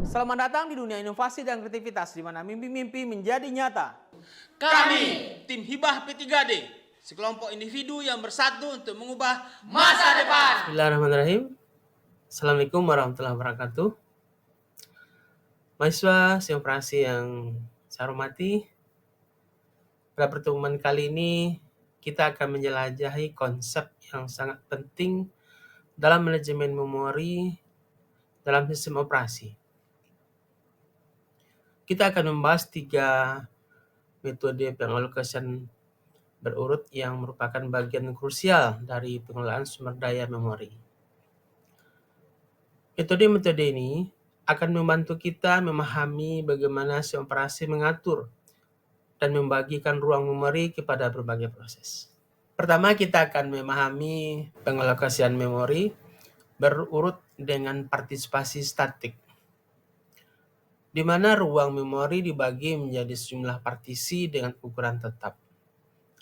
Selamat datang di dunia inovasi dan kreativitas di mana mimpi-mimpi menjadi nyata. Kami, tim Hibah P3D, sekelompok individu yang bersatu untuk mengubah masa depan. Bismillahirrahmanirrahim. Assalamualaikum warahmatullahi wabarakatuh. Mahasiswa Sioprasi yang saya hormati, pada pertemuan kali ini kita akan menjelajahi konsep yang sangat penting dalam manajemen memori dalam sistem operasi. Kita akan membahas 3 metode pengalokasian berurut yang merupakan bagian krusial dari pengelolaan sumber daya memori. Metode-metode ini akan membantu kita memahami bagaimana sistem operasi mengatur dan membagikan ruang memori kepada berbagai proses. Pertama, kita akan memahami pengalokasian memori berurut dengan partisipasi statik, di mana ruang memori dibagi menjadi sejumlah partisi dengan ukuran tetap.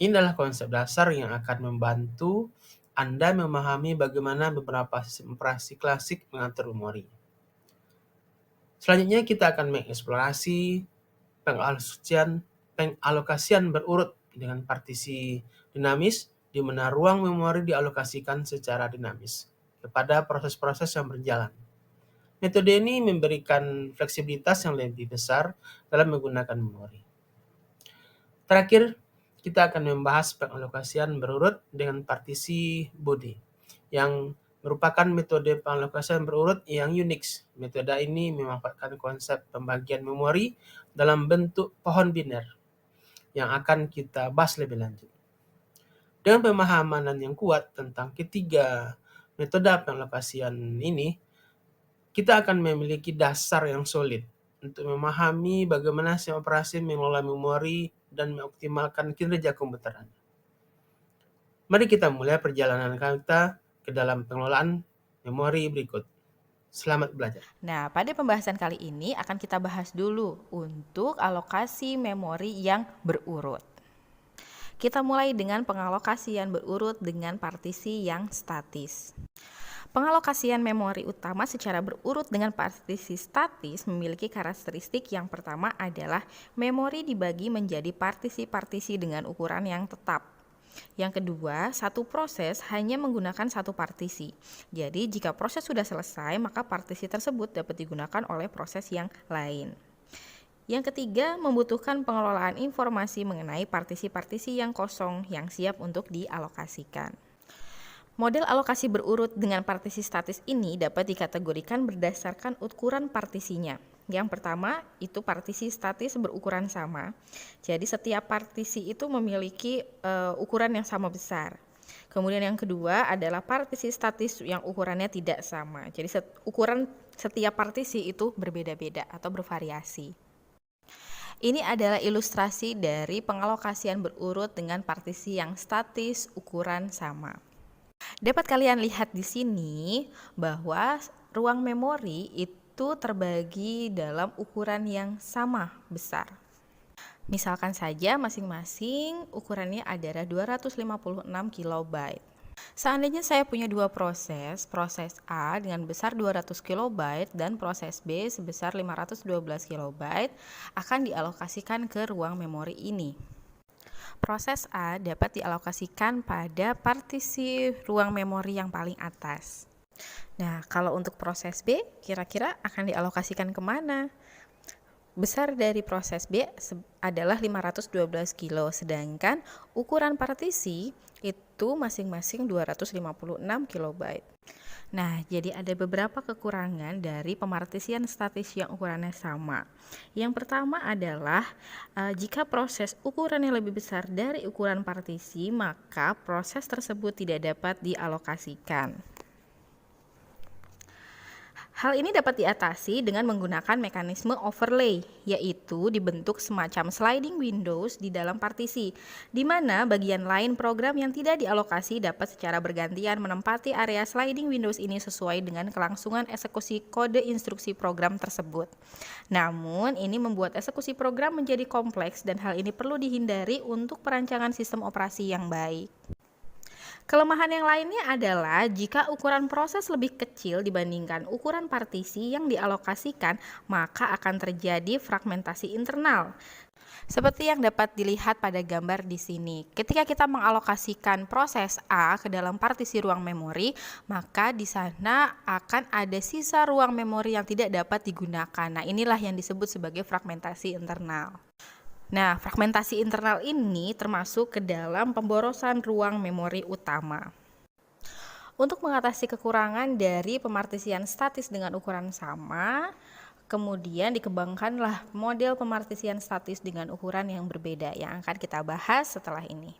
Ini adalah konsep dasar yang akan membantu Anda memahami bagaimana beberapa sistem operasi klasik mengatur memori. Selanjutnya kita akan mengeksplorasi pengalokasian berurut dengan partisi dinamis, di mana ruang memori dialokasikan secara dinamis kepada proses-proses yang berjalan. Metode ini memberikan fleksibilitas yang lebih besar dalam menggunakan memori. Terakhir, kita akan membahas pengalokasian berurut dengan partisi body, yang merupakan metode pengalokasian berurut yang unik. Metode ini memanfaatkan konsep pembagian memori dalam bentuk pohon biner, yang akan kita bahas lebih lanjut. Dengan pemahaman yang kuat tentang ketiga metode pengalokasian ini, kita akan memiliki dasar yang solid untuk memahami bagaimana sistem operasi mengelola memori dan mengoptimalkan kinerja komputer Anda. Mari kita mulai perjalanan kita ke dalam pengelolaan memori berikut. Selamat belajar. Nah, pada pembahasan kali ini akan kita bahas dulu untuk alokasi memori yang berurut. Kita mulai dengan pengalokasian berurut dengan partisi yang statis. Pengalokasian memori utama secara berurut dengan partisi statis memiliki karakteristik yang pertama adalah memori dibagi menjadi partisi-partisi dengan ukuran yang tetap. Yang kedua, satu proses hanya menggunakan satu partisi. Jadi, jika proses sudah selesai, maka partisi tersebut dapat digunakan oleh proses yang lain. Yang ketiga, membutuhkan pengelolaan informasi mengenai partisi-partisi yang kosong yang siap untuk dialokasikan. Model alokasi berurut dengan partisi statis ini dapat dikategorikan berdasarkan ukuran partisinya. Yang pertama, itu partisi statis berukuran sama. Jadi setiap partisi itu memiliki ukuran yang sama besar. Kemudian yang kedua adalah partisi statis yang ukurannya tidak sama. Jadi ukuran setiap partisi itu berbeda-beda atau bervariasi. Ini adalah ilustrasi dari pengalokasian berurut dengan partisi yang statis ukuran sama. Dapat kalian lihat di sini bahwa ruang memori itu terbagi dalam ukuran yang sama besar. Misalkan saja masing-masing ukurannya adalah 256 KB. Seandainya saya punya dua proses A dengan besar 200 KB dan proses B sebesar 512 KB akan dialokasikan ke ruang memori ini. Proses A dapat dialokasikan pada partisi ruang memori yang paling atas. Nah, kalau untuk proses B, kira-kira akan dialokasikan kemana? Besar dari proses B adalah 512 kilo, sedangkan ukuran partisi itu masing-masing 256 KB. Nah, jadi ada beberapa kekurangan dari pemartisian statis yang ukurannya sama. Yang pertama adalah jika proses ukurannya lebih besar dari ukuran partisi, maka proses tersebut tidak dapat dialokasikan. Hal ini dapat diatasi dengan menggunakan mekanisme overlay, yaitu dibentuk semacam sliding windows di dalam partisi, di mana bagian lain program yang tidak dialokasi dapat secara bergantian menempati area sliding windows ini sesuai dengan kelangsungan eksekusi kode instruksi program tersebut. Namun, ini membuat eksekusi program menjadi kompleks dan hal ini perlu dihindari untuk perancangan sistem operasi yang baik. Kelemahan yang lainnya adalah jika ukuran proses lebih kecil dibandingkan ukuran partisi yang dialokasikan, maka akan terjadi fragmentasi internal. Seperti yang dapat dilihat pada gambar di sini. Ketika kita mengalokasikan proses A ke dalam partisi ruang memori, maka di sana akan ada sisa ruang memori yang tidak dapat digunakan. Nah, inilah yang disebut sebagai fragmentasi internal. Nah, fragmentasi internal ini termasuk ke dalam pemborosan ruang memori utama. Untuk mengatasi kekurangan dari pemartisian statis dengan ukuran sama, kemudian dikembangkanlah model pemartisian statis dengan ukuran yang berbeda yang akan kita bahas setelah ini.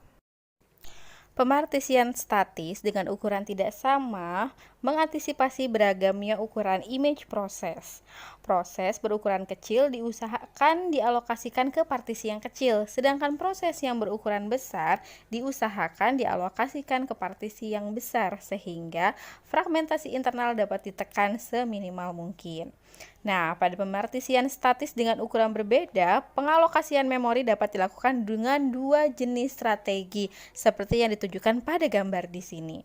Pemartisian statis dengan ukuran tidak sama mengantisipasi beragamnya ukuran image proses. Proses berukuran kecil diusahakan dialokasikan ke partisi yang kecil, sedangkan proses yang berukuran besar diusahakan dialokasikan ke partisi yang besar sehingga fragmentasi internal dapat ditekan seminimal mungkin. Nah, pada pemartisian statis dengan ukuran berbeda, pengalokasian memori dapat dilakukan dengan dua jenis strategi seperti yang ditunjukkan pada gambar di sini.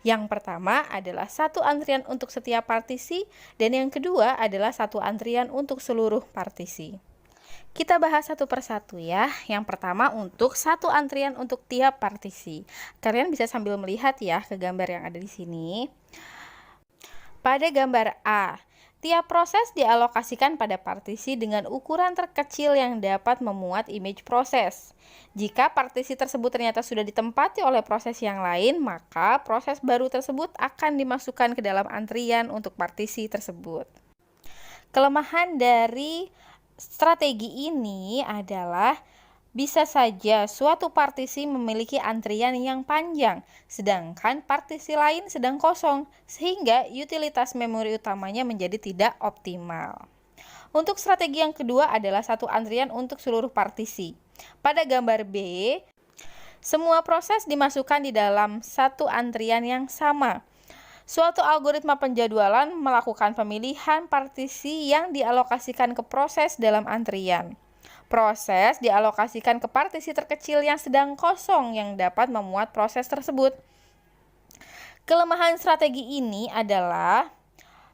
Yang pertama adalah satu antrian untuk setiap partisi dan yang kedua adalah satu antrian untuk seluruh partisi. Kita bahas satu persatu ya. Yang pertama untuk satu antrian untuk tiap partisi. Kalian bisa sambil melihat ya ke gambar yang ada di sini. Pada gambar A, tiap proses dialokasikan pada partisi dengan ukuran terkecil yang dapat memuat image proses. Jika partisi tersebut ternyata sudah ditempati oleh proses yang lain, maka proses baru tersebut akan dimasukkan ke dalam antrian untuk partisi tersebut. Kelemahan dari strategi ini adalah bisa saja suatu partisi memiliki antrian yang panjang, sedangkan partisi lain sedang kosong, sehingga utilitas memori utamanya menjadi tidak optimal. Untuk strategi yang kedua adalah satu antrian untuk seluruh partisi. Pada gambar B, semua proses dimasukkan di dalam satu antrian yang sama. Suatu algoritma penjadwalan melakukan pemilihan partisi yang dialokasikan ke proses dalam antrian. Proses dialokasikan ke partisi terkecil yang sedang kosong yang dapat memuat proses tersebut. Kelemahan strategi ini adalah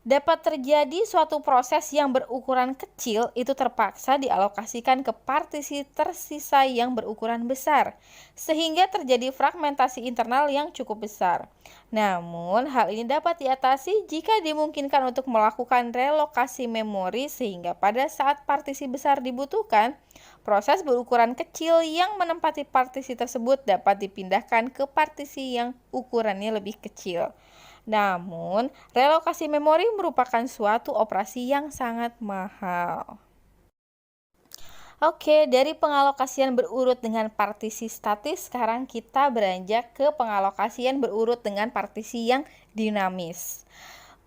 dapat terjadi suatu proses yang berukuran kecil itu terpaksa dialokasikan ke partisi tersisa yang berukuran besar, sehingga terjadi fragmentasi internal yang cukup besar. Namun, hal ini dapat diatasi jika dimungkinkan untuk melakukan relokasi memori sehingga pada saat partisi besar dibutuhkan, proses berukuran kecil yang menempati partisi tersebut dapat dipindahkan ke partisi yang ukurannya lebih kecil. Namun, relokasi memori merupakan suatu operasi yang sangat mahal. Oke, dari pengalokasian berurut dengan partisi statis, sekarang kita beranjak ke pengalokasian berurut dengan partisi yang dinamis.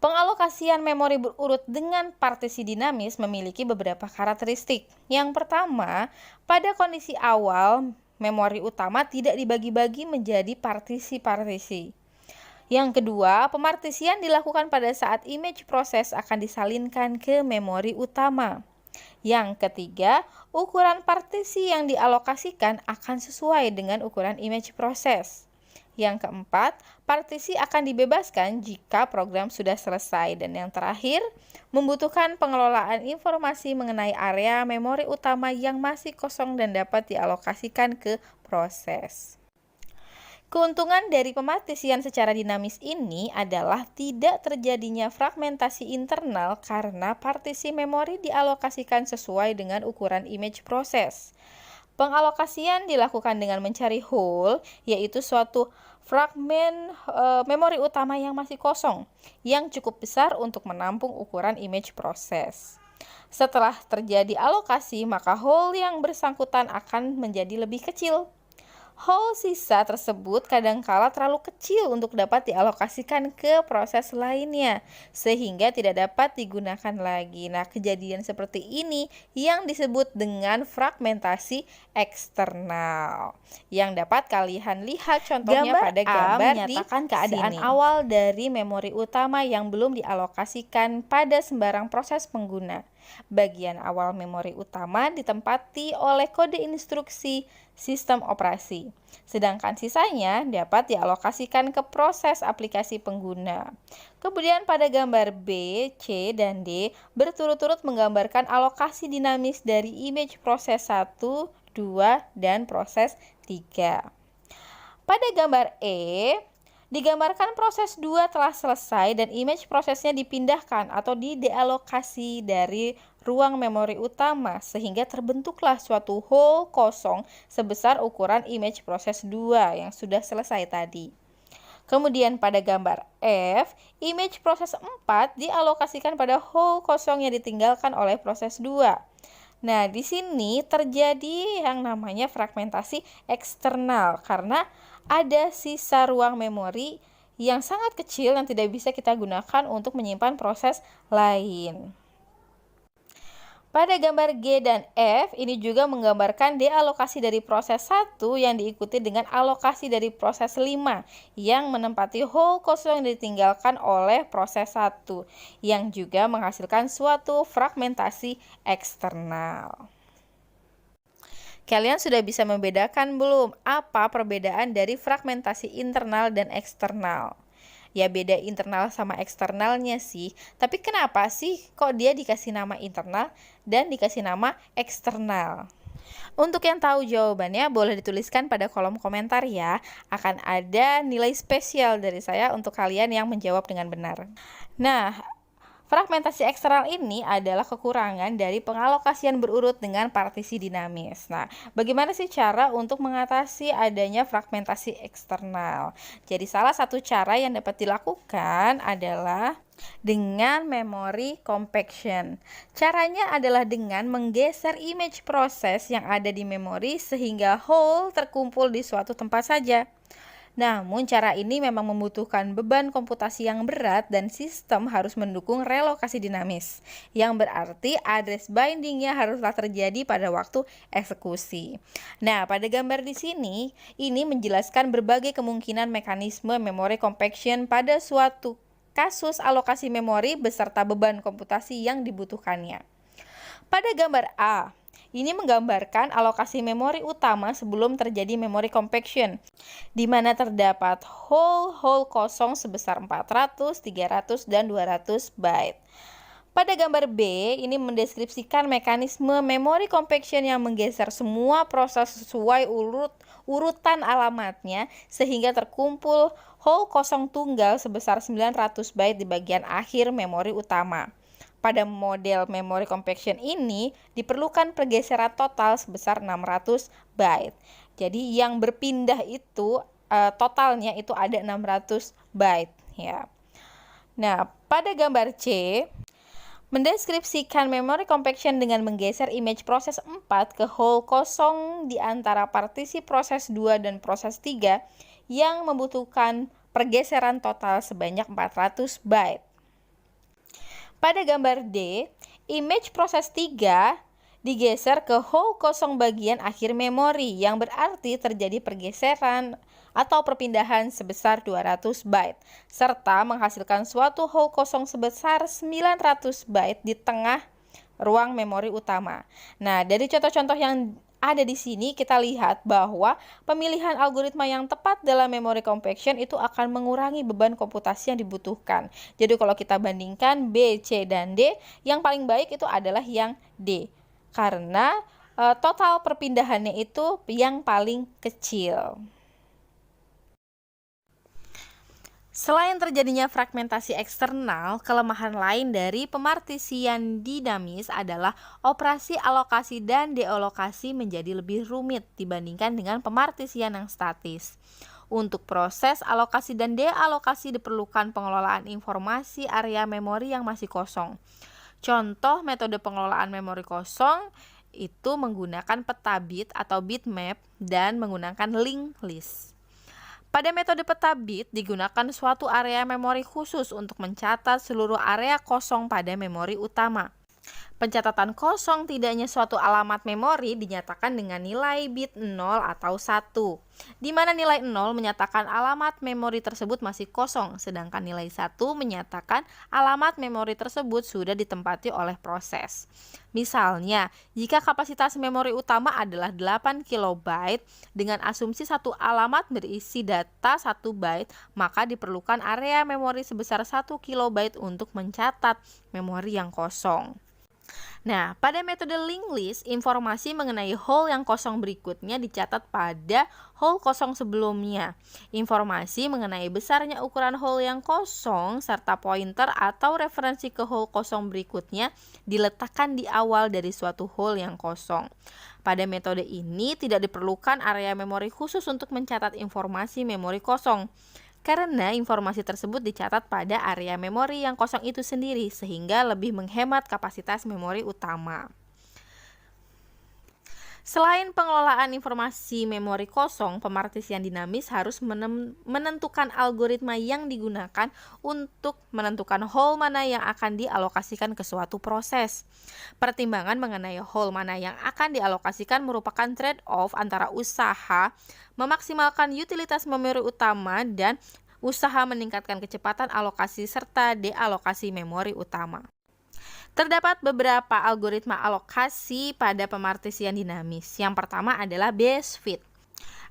Pengalokasian memori berurut dengan partisi dinamis memiliki beberapa karakteristik. Yang pertama, pada kondisi awal, memori utama tidak dibagi-bagi menjadi partisi-partisi. Yang kedua, pemartisian dilakukan pada saat image proses akan disalinkan ke memori utama. Yang ketiga, ukuran partisi yang dialokasikan akan sesuai dengan ukuran image proses. Yang keempat, partisi akan dibebaskan jika program sudah selesai. Dan yang terakhir, membutuhkan pengelolaan informasi mengenai area memori utama yang masih kosong dan dapat dialokasikan ke proses. Keuntungan dari pemartisian secara dinamis ini adalah tidak terjadinya fragmentasi internal karena partisi memori dialokasikan sesuai dengan ukuran image proses. Pengalokasian dilakukan dengan mencari hole, yaitu suatu fragmen memori utama yang masih kosong, yang cukup besar untuk menampung ukuran image proses. Setelah terjadi alokasi, maka hole yang bersangkutan akan menjadi lebih kecil. Hole sisa tersebut kadangkala terlalu kecil untuk dapat dialokasikan ke proses lainnya, sehingga tidak dapat digunakan lagi. Nah, kejadian seperti ini yang disebut dengan fragmentasi eksternal, yang dapat kalian lihat contohnya pada gambar di keadaan awal dari memori utama yang belum dialokasikan pada sembarang proses pengguna. Bagian awal memori utama ditempati oleh kode instruksi sistem operasi, sedangkan sisanya dapat dialokasikan ke proses aplikasi pengguna. Kemudian pada gambar B, C, dan D berturut-turut menggambarkan alokasi dinamis dari image proses 1, 2, dan proses 3. Pada gambar E, digambarkan proses 2 telah selesai dan image prosesnya dipindahkan atau didealokasi dari ruang memori utama sehingga terbentuklah suatu hole kosong sebesar ukuran image proses 2 yang sudah selesai tadi. Kemudian pada gambar F, image proses 4 dialokasikan pada hole kosong yang ditinggalkan oleh proses 2. Nah, di sini terjadi yang namanya fragmentasi eksternal karena ada sisa ruang memori yang sangat kecil yang tidak bisa kita gunakan untuk menyimpan proses lain. Pada gambar G dan F, ini juga menggambarkan dealokasi dari proses 1 yang diikuti dengan alokasi dari proses 5 yang menempati hole kosong yang ditinggalkan oleh proses 1 yang juga menghasilkan suatu fragmentasi eksternal. Kalian sudah bisa membedakan belum apa perbedaan dari fragmentasi internal dan eksternal? Ya beda internal sama eksternalnya sih, tapi kenapa sih kok dia dikasih nama internal dan dikasih nama eksternal? Untuk yang tahu jawabannya boleh dituliskan pada kolom komentar ya. Akan ada nilai spesial dari saya untuk kalian yang menjawab dengan benar. Nah, fragmentasi eksternal ini adalah kekurangan dari pengalokasian berurut dengan partisi dinamis. Nah, bagaimana sih cara untuk mengatasi adanya fragmentasi eksternal? Jadi salah satu cara yang dapat dilakukan adalah dengan memory compaction. Caranya adalah dengan menggeser image proses yang ada di memori sehingga hole terkumpul di suatu tempat saja. Namun cara ini memang membutuhkan beban komputasi yang berat dan sistem harus mendukung relokasi dinamis, yang berarti address bindingnya haruslah terjadi pada waktu eksekusi. Nah, pada gambar di sini, ini menjelaskan berbagai kemungkinan mekanisme memory compaction pada suatu kasus alokasi memori beserta beban komputasi yang dibutuhkannya. Pada gambar A, ini menggambarkan alokasi memori utama sebelum terjadi memory compaction, di mana terdapat hole kosong sebesar 400, 300, dan 200 byte. Pada gambar B, ini mendeskripsikan mekanisme memory compaction yang menggeser semua proses sesuai urutan alamatnya sehingga terkumpul hole kosong tunggal sebesar 900 byte di bagian akhir memori utama. Pada model memory compaction ini diperlukan pergeseran total sebesar 600 byte. Jadi yang berpindah itu totalnya itu ada 600 byte ya. Nah, pada gambar C mendeskripsikan memory compaction dengan menggeser image proses 4 ke hole kosong di antara partisi proses 2 dan proses 3 yang membutuhkan pergeseran total sebanyak 400 byte. Pada gambar D, image proses 3 digeser ke hole kosong bagian akhir memori yang berarti terjadi pergeseran atau perpindahan sebesar 200 byte serta menghasilkan suatu hole kosong sebesar 900 byte di tengah ruang memori utama. Nah, dari contoh-contoh yang ada di sini kita lihat bahwa pemilihan algoritma yang tepat dalam memory compaction itu akan mengurangi beban komputasi yang dibutuhkan. Jadi kalau kita bandingkan B, C, dan D, yang paling baik itu adalah yang D. Karena total perpindahannya itu yang paling kecil. Selain terjadinya fragmentasi eksternal, kelemahan lain dari pemartisian dinamis adalah operasi alokasi dan dealokasi menjadi lebih rumit dibandingkan dengan pemartisian yang statis. Untuk proses alokasi dan dealokasi diperlukan pengelolaan informasi area memori yang masih kosong. Contoh metode pengelolaan memori kosong itu menggunakan peta bit atau bitmap dan menggunakan linked list. Pada metode peta bit digunakan suatu area memori khusus untuk mencatat seluruh area kosong pada memori utama. Pencatatan kosong tidaknya suatu alamat memori dinyatakan dengan nilai bit 0 atau 1, di mana nilai 0 menyatakan alamat memori tersebut masih kosong, sedangkan nilai 1 menyatakan alamat memori tersebut sudah ditempati oleh proses. Misalnya, jika kapasitas memori utama adalah 8 KB dengan asumsi satu alamat berisi data 1 byte, maka diperlukan area memori sebesar 1 KB untuk mencatat memori yang kosong. Nah, pada metode linked list, informasi mengenai hole yang kosong berikutnya dicatat pada hole kosong sebelumnya. Informasi mengenai besarnya ukuran hole yang kosong serta pointer atau referensi ke hole kosong berikutnya diletakkan di awal dari suatu hole yang kosong. Pada metode ini tidak diperlukan area memori khusus untuk mencatat informasi memori kosong, karena informasi tersebut dicatat pada area memori yang kosong itu sendiri, sehingga lebih menghemat kapasitas memori utama. Selain pengelolaan informasi memori kosong, pemartisian dinamis harus menentukan algoritma yang digunakan untuk menentukan hole mana yang akan dialokasikan ke suatu proses. Pertimbangan mengenai hole mana yang akan dialokasikan merupakan trade-off antara usaha memaksimalkan utilitas memori utama dan usaha meningkatkan kecepatan alokasi serta dealokasi memori utama. Terdapat beberapa algoritma alokasi pada pemartisian dinamis. Yang pertama adalah base fit.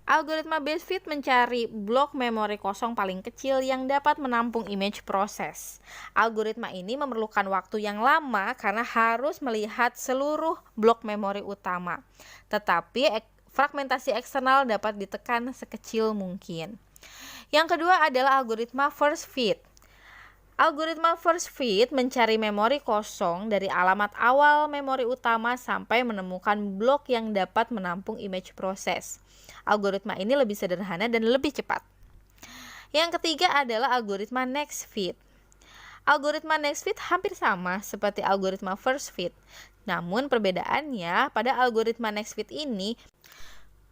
Algoritma base fit mencari blok memori kosong paling kecil yang dapat menampung image proses. Algoritma ini memerlukan waktu yang lama karena harus melihat seluruh blok memori utama. Tetapi fragmentasi eksternal dapat ditekan sekecil mungkin. Yang kedua adalah algoritma first fit. Algoritma first fit mencari memori kosong dari alamat awal memori utama sampai menemukan blok yang dapat menampung image proses. Algoritma ini lebih sederhana dan lebih cepat. Yang ketiga adalah algoritma next fit. Algoritma next fit hampir sama seperti algoritma first fit. Namun perbedaannya pada algoritma next fit ini,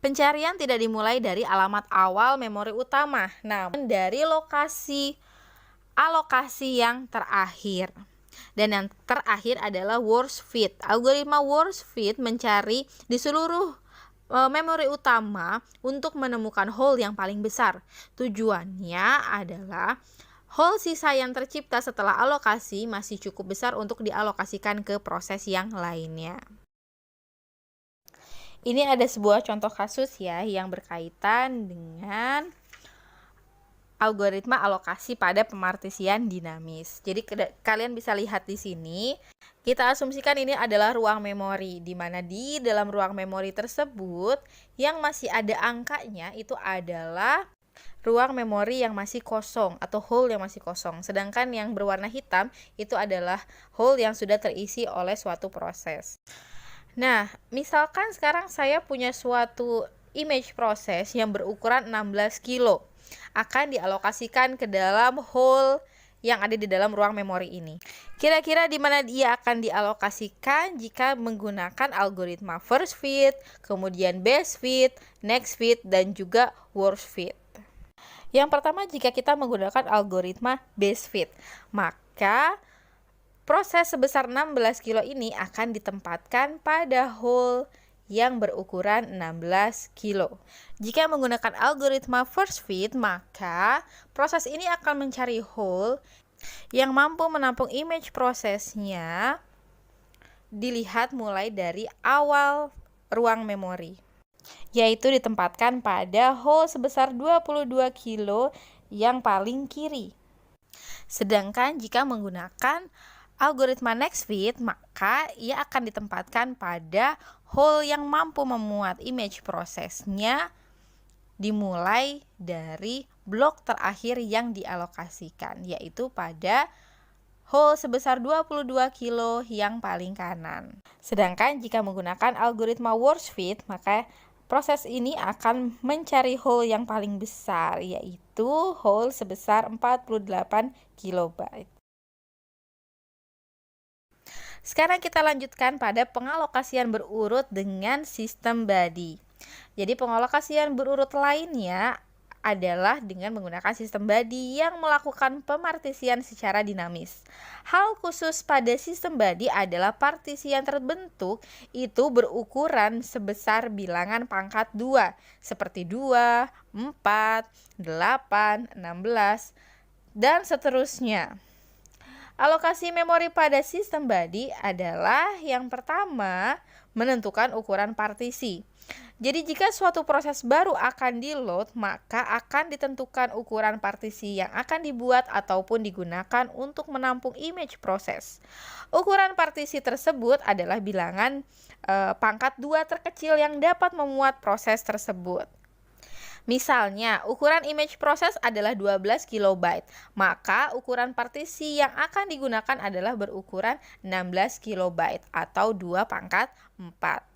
pencarian tidak dimulai dari alamat awal memori utama, namun dari lokasi alokasi yang terakhir. Dan yang terakhir adalah worst fit. Algoritma worst fit mencari di seluruh memori utama untuk menemukan hole yang paling besar. Tujuannya adalah hole sisa yang tercipta setelah alokasi masih cukup besar untuk dialokasikan ke proses yang lainnya. Ini ada sebuah contoh kasus ya yang berkaitan dengan algoritma alokasi pada pemartisian dinamis. Jadi kalian bisa lihat di sini, kita asumsikan ini adalah ruang memori, di mana di dalam ruang memori tersebut yang masih ada angkanya itu adalah ruang memori yang masih kosong atau hole yang masih kosong. Sedangkan yang berwarna hitam itu adalah hole yang sudah terisi oleh suatu proses. Nah, misalkan sekarang saya punya suatu image proses yang berukuran 16 kilo. Akan dialokasikan ke dalam hole yang ada di dalam ruang memori ini. Kira-kira di mana dia akan dialokasikan jika menggunakan algoritma first fit, kemudian base fit, next fit, dan juga worst fit. Yang pertama, jika kita menggunakan algoritma base fit, maka proses sebesar 16 kilo ini akan ditempatkan pada hole yang berukuran 16 kilo. Jika menggunakan algoritma first fit, maka proses ini akan mencari hole yang mampu menampung image prosesnya dilihat mulai dari awal ruang memori, yaitu ditempatkan pada hole sebesar 22 kilo yang paling kiri. Sedangkan jika menggunakan algoritma next fit, maka ia akan ditempatkan pada hole yang mampu memuat image prosesnya dimulai dari blok terakhir yang dialokasikan, yaitu pada hole sebesar 22 kilo yang paling kanan. Sedangkan jika menggunakan algoritma worst fit, maka proses ini akan mencari hole yang paling besar, yaitu hole sebesar 48 kilobyte. Sekarang kita lanjutkan pada pengalokasian berurut dengan sistem body. Jadi pengalokasian berurut lainnya adalah dengan menggunakan sistem body yang melakukan pemartisian secara dinamis. Hal khusus pada sistem body adalah partisi yang terbentuk itu berukuran sebesar bilangan pangkat 2, seperti 2, 4, 8, 16, dan seterusnya. Alokasi memori pada sistem body adalah yang pertama menentukan ukuran partisi. Jadi jika suatu proses baru akan di-load, maka akan ditentukan ukuran partisi yang akan dibuat ataupun digunakan untuk menampung image proses. Ukuran partisi tersebut adalah bilangan pangkat 2 terkecil yang dapat memuat proses tersebut. Misalnya, ukuran image proses adalah 12 KB, maka ukuran partisi yang akan digunakan adalah berukuran 16 KB atau 2 pangkat 4.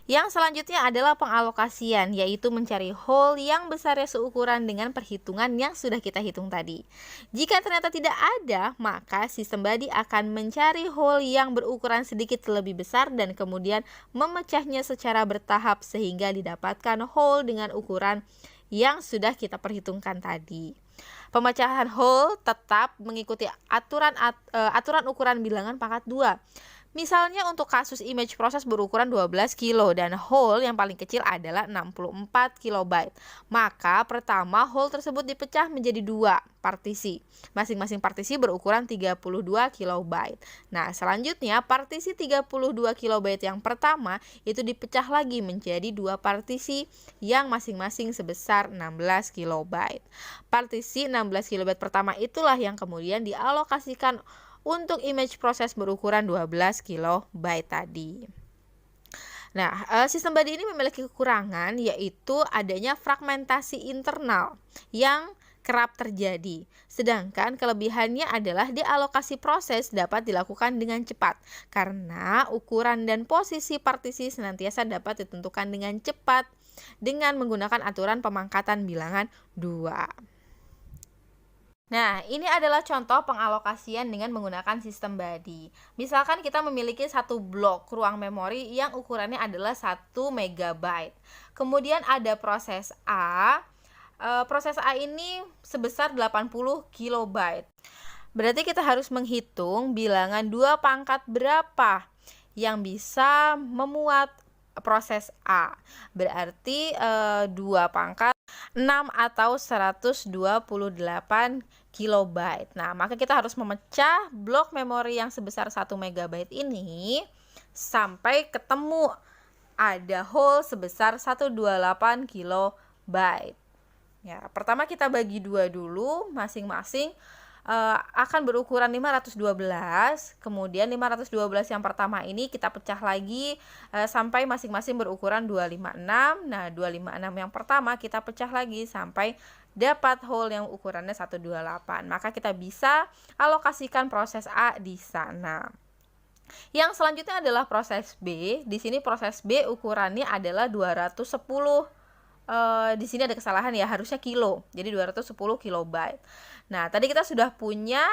Yang selanjutnya adalah pengalokasian, yaitu mencari hole yang besarnya seukuran dengan perhitungan yang sudah kita hitung tadi. Jika ternyata tidak ada, maka sistem body akan mencari hole yang berukuran sedikit lebih besar dan kemudian memecahnya secara bertahap sehingga didapatkan hole dengan ukuran yang sudah kita perhitungkan tadi. Pemecahan hole tetap mengikuti aturan ukuran bilangan pangkat 2. Misalnya untuk kasus image proses berukuran 12 kilo dan hole yang paling kecil adalah 64 KB. Maka pertama hole tersebut dipecah menjadi 2 partisi. Masing-masing partisi berukuran 32 KB. Nah, selanjutnya partisi 32 KB yang pertama itu dipecah lagi menjadi 2 partisi yang masing-masing sebesar 16 KB. Partisi 16 KB pertama itulah yang kemudian dialokasikan untuk image proses berukuran 12 KB tadi. Nah, sistem body ini memiliki kekurangan yaitu adanya fragmentasi internal yang kerap terjadi. Sedangkan kelebihannya adalah dialokasi proses dapat dilakukan dengan cepat karena ukuran dan posisi partisi senantiasa dapat ditentukan dengan cepat dengan menggunakan aturan pemangkatan bilangan 2. Nah, ini adalah contoh pengalokasian dengan menggunakan sistem body. Misalkan kita memiliki satu blok ruang memori yang ukurannya adalah 1 MB. Kemudian ada proses A. Proses A ini sebesar 80 KB. Berarti kita harus menghitung bilangan 2 pangkat berapa yang bisa memuat proses A. Berarti 2 pangkat 6 atau 128 KB. Nah, maka kita harus memecah blok memori yang sebesar 1 MB ini sampai ketemu ada hole sebesar 128 KB. Ya, pertama kita bagi 2 dulu, masing-masing akan berukuran 512. Kemudian 512 yang pertama ini kita pecah lagi sampai masing-masing berukuran 256. Nah, 256 yang pertama kita pecah lagi sampai dapat hole yang ukurannya 128. Maka kita bisa alokasikan proses A di sana. Yang selanjutnya adalah proses B. Di sini proses B ukurannya adalah 210. Di sini ada kesalahan ya, harusnya kilo. Jadi 210 KB. Nah, tadi kita sudah punya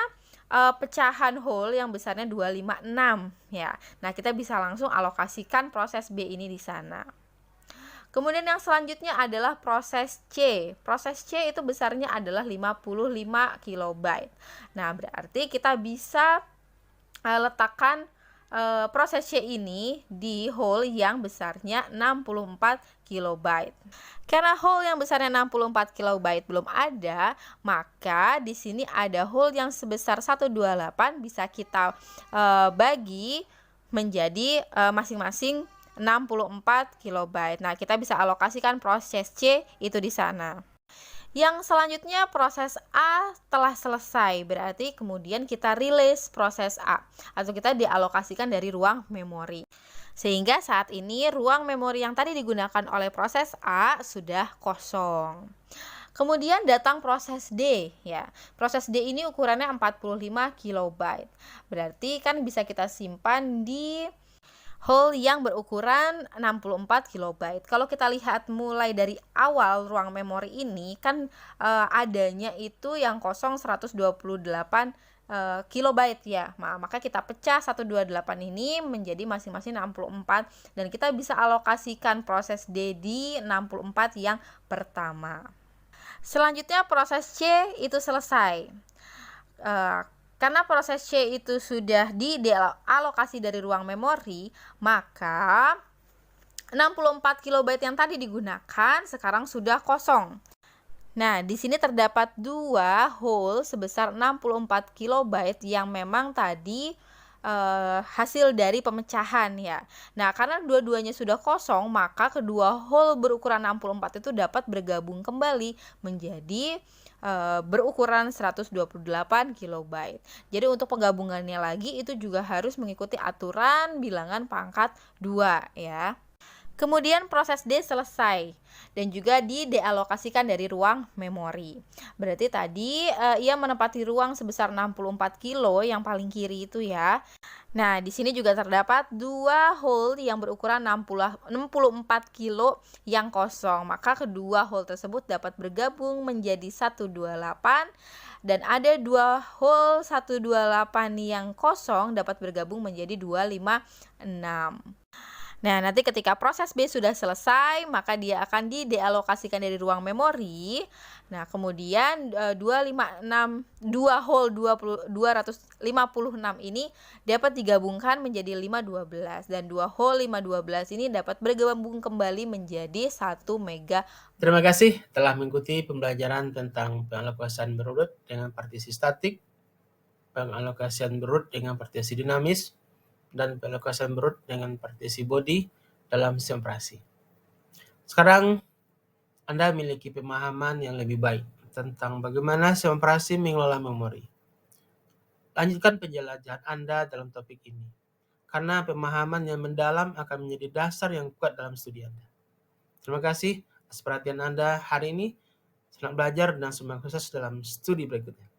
pecahan hole yang besarnya 256 ya. Nah, kita bisa langsung alokasikan proses B ini di sana. Kemudian yang selanjutnya adalah proses C. Proses C itu besarnya adalah 55 KB. Nah, berarti kita bisa letakkan proses C ini di hole yang besarnya 64 KB. Karena hole yang besarnya 64 KB belum ada, maka di sini ada hole yang sebesar 128 bisa kita bagi menjadi masing-masing 64 KB. Nah, kita bisa alokasikan proses C itu di sana. Yang selanjutnya proses A telah selesai, berarti kemudian kita rilis proses A atau kita dialokasikan dari ruang memori. Sehingga saat ini ruang memori yang tadi digunakan oleh proses A sudah kosong. Kemudian datang proses D ya. Proses D ini ukurannya 45 KB. Berarti kan bisa kita simpan di hole yang berukuran 64 KB. Kalau kita lihat mulai dari awal ruang memori ini kan adanya itu yang kosong 128 KB ya. Maka kita pecah 128 ini menjadi masing-masing 64 dan kita bisa alokasikan proses D di 64 yang pertama. Selanjutnya proses C itu selesai. Karena proses C itu sudah dialokasi dari ruang memori, maka 64 KB yang tadi digunakan sekarang sudah kosong. Nah, di sini terdapat 2 hole sebesar 64 KB yang memang tadi hasil dari pemecahan ya. Nah, karena dua-duanya sudah kosong, maka kedua hole berukuran 64 itu dapat bergabung kembali menjadi berukuran 128 KB. Jadi untuk penggabungannya lagi itu juga harus mengikuti aturan bilangan pangkat 2 ya. Kemudian proses D selesai dan juga didealokasikan dari ruang memori. Berarti tadi ia menempati ruang sebesar 64 kilo yang paling kiri itu ya. Nah, di sini juga terdapat 2 hole yang berukuran 64 kilo yang kosong. Maka kedua hole tersebut dapat bergabung menjadi 128 dan ada 2 hole 128 yang kosong dapat bergabung menjadi 256. Nah, nanti ketika proses B sudah selesai, maka dia akan didealokasikan dari ruang memori. Nah, kemudian 2 hole 256 ini dapat digabungkan menjadi 512 dan 2 hole 512 ini dapat bergabung kembali menjadi 1 mega. Terima kasih telah mengikuti pembelajaran tentang pengalokasian berurut dengan partisi statik, pengalokasian berurut dengan partisi dinamis, dan pengalokasian berurut dengan partisi body dalam sistem operasi. Sekarang Anda memiliki pemahaman yang lebih baik tentang bagaimana sistem operasi mengelola memori. Lanjutkan penjelajahan Anda dalam topik ini, karena pemahaman yang mendalam akan menjadi dasar yang kuat dalam studi Anda. Terima kasih atas perhatian Anda hari ini. Selamat belajar dan semoga sukses dalam studi berikutnya.